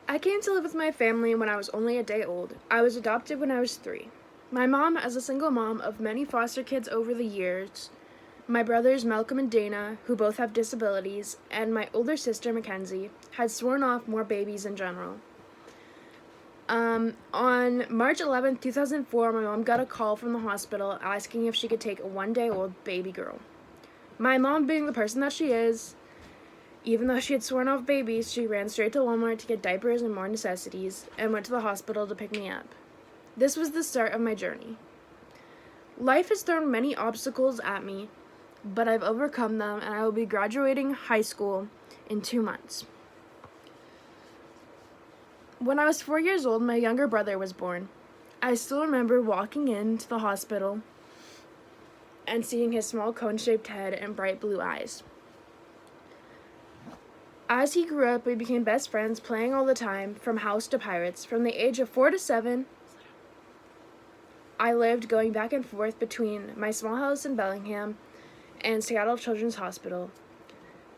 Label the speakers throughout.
Speaker 1: I came to live with my family when I was only a day old. I was adopted when I was 3. My mom, as a single mom of many foster kids over the years, my brothers Malcolm and Dana, who both have disabilities, and my older sister Mackenzie, had sworn off more babies in general. On March 11th, 2004, my mom got a call from the hospital asking if she could take a 1 day old baby girl. My mom, being the person that she is, even though she had sworn off babies, she ran straight to Walmart to get diapers and more necessities and went to the hospital to pick me up. This was the start of my journey. Life has thrown many obstacles at me, but I've overcome them and I will be graduating high school in 2 months. When I was 4 years old, my younger brother was born. I still remember walking into the hospital and seeing his small cone-shaped head and bright blue eyes. As he grew up, we became best friends, playing all the time, from house to pirates. From the age of 4 to 7, I lived going back and forth between my small house in Bellingham and Seattle Children's Hospital.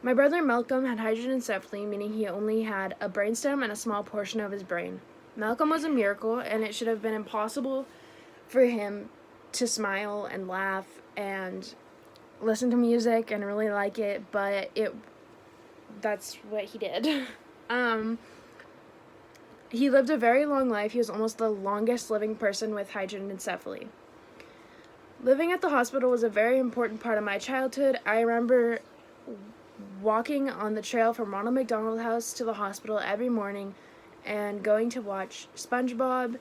Speaker 1: My brother Malcolm had hydranencephaly, meaning he only had a brainstem and a small portion of his brain. Malcolm was a miracle, and it should have been impossible for him to smile and laugh and listen to music and really like it, but that's what he did. He lived a very long life. He was almost the longest living person with hydranencephaly. Living at the hospital was a very important part of my childhood. I remember walking on the trail from Ronald McDonald House to the hospital every morning and going to watch SpongeBob,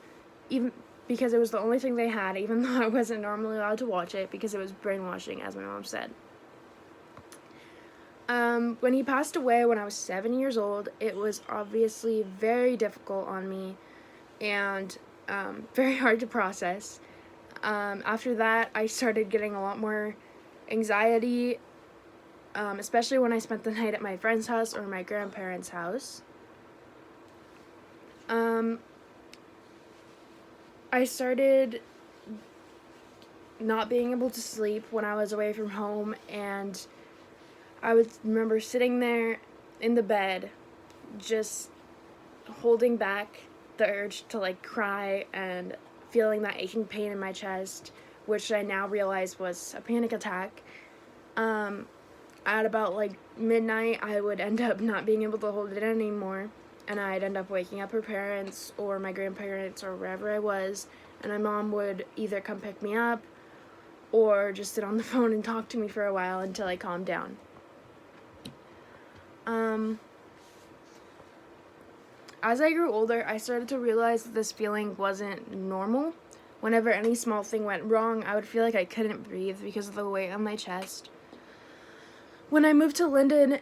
Speaker 1: even because it was the only thing they had, even though I wasn't normally allowed to watch it because it was brainwashing, as my mom said. When he passed away when I was 7 years old, it was obviously very difficult on me and very hard to process. After that, I started getting a lot more anxiety, especially when I spent the night at my friend's house or my grandparents' house. I started not being able to sleep when I was away from home, and I would remember sitting there in the bed, just holding back the urge to cry and feeling that aching pain in my chest, which I now realize was a panic attack. At about midnight, I would end up not being able to hold it anymore, and I'd end up waking up her parents or my grandparents or wherever I was, and my mom would either come pick me up or just sit on the phone and talk to me for a while until I calmed down. As I grew older, I started to realize that this feeling wasn't normal. Whenever any small thing went wrong, I would feel like I couldn't breathe because of the weight on my chest. When I moved to Linden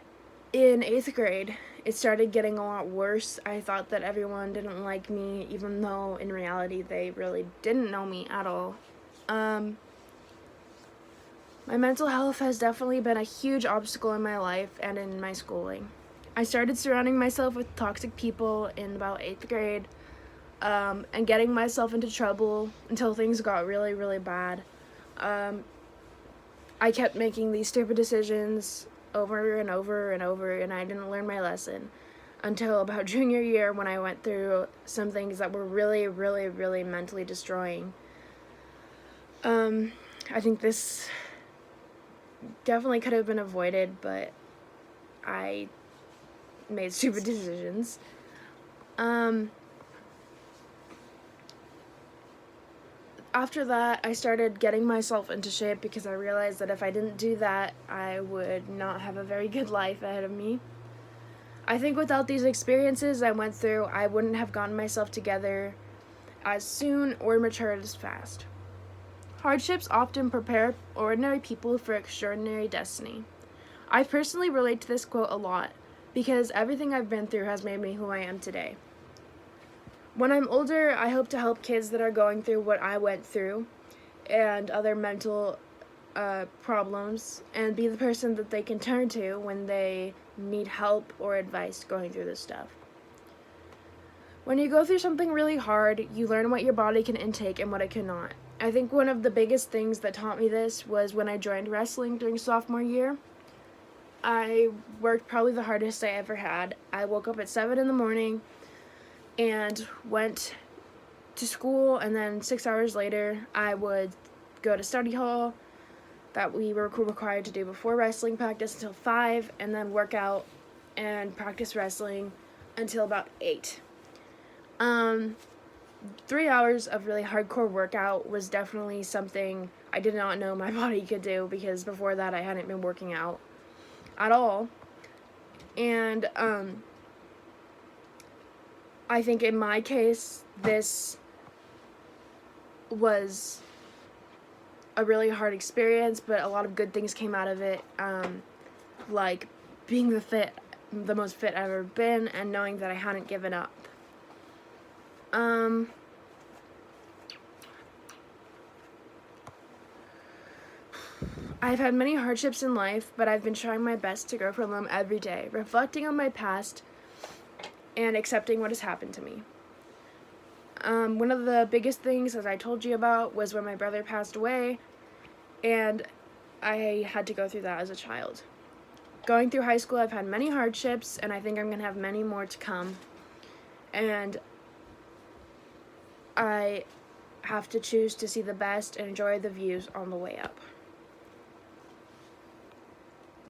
Speaker 1: in 8th grade, it started getting a lot worse. I thought that everyone didn't like me, even though in reality they really didn't know me at all. My mental health has definitely been a huge obstacle in my life and in my schooling. I started surrounding myself with toxic people in about 8th grade, and getting myself into trouble until things got really, really bad. I kept making these stupid decisions over and over and over, and I didn't learn my lesson until about junior year, when I went through some things that were really, really, really mentally destroying. I think this definitely could have been avoided, but I made stupid decisions. After that, I started getting myself into shape because I realized that if I didn't do that, I would not have a very good life ahead of me. I think without these experiences I went through, I wouldn't have gotten myself together as soon or matured as fast. Hardships often prepare ordinary people for extraordinary destiny. I personally relate to this quote a lot because everything I've been through has made me who I am today. When I'm older, I hope to help kids that are going through what I went through and other mental problems, and be the person that they can turn to when they need help or advice going through this stuff. When you go through something really hard, you learn what your body can intake and what it cannot. I think one of the biggest things that taught me this was when I joined wrestling during sophomore year. I worked probably the hardest I ever had. I woke up at 7 in the morning, and went to school, and then 6 hours later I would go to study hall that we were required to do before wrestling practice until 5, and then work out and practice wrestling until about 8. 3 hours of really hardcore workout was definitely something I did not know my body could do, because before that I hadn't been working out at all. And I think in my case, this was a really hard experience, but a lot of good things came out of it, like being the most fit I've ever been, and knowing that I hadn't given up. I've had many hardships in life, but I've been trying my best to grow from them every day, reflecting on my past and accepting what has happened to me. One of the biggest things, as I told you about, was when my brother passed away, and I had to go through that as a child. Going through high school, I've had many hardships, and I think I'm going to have many more to come. And I have to choose to see the best and enjoy the views on the way up.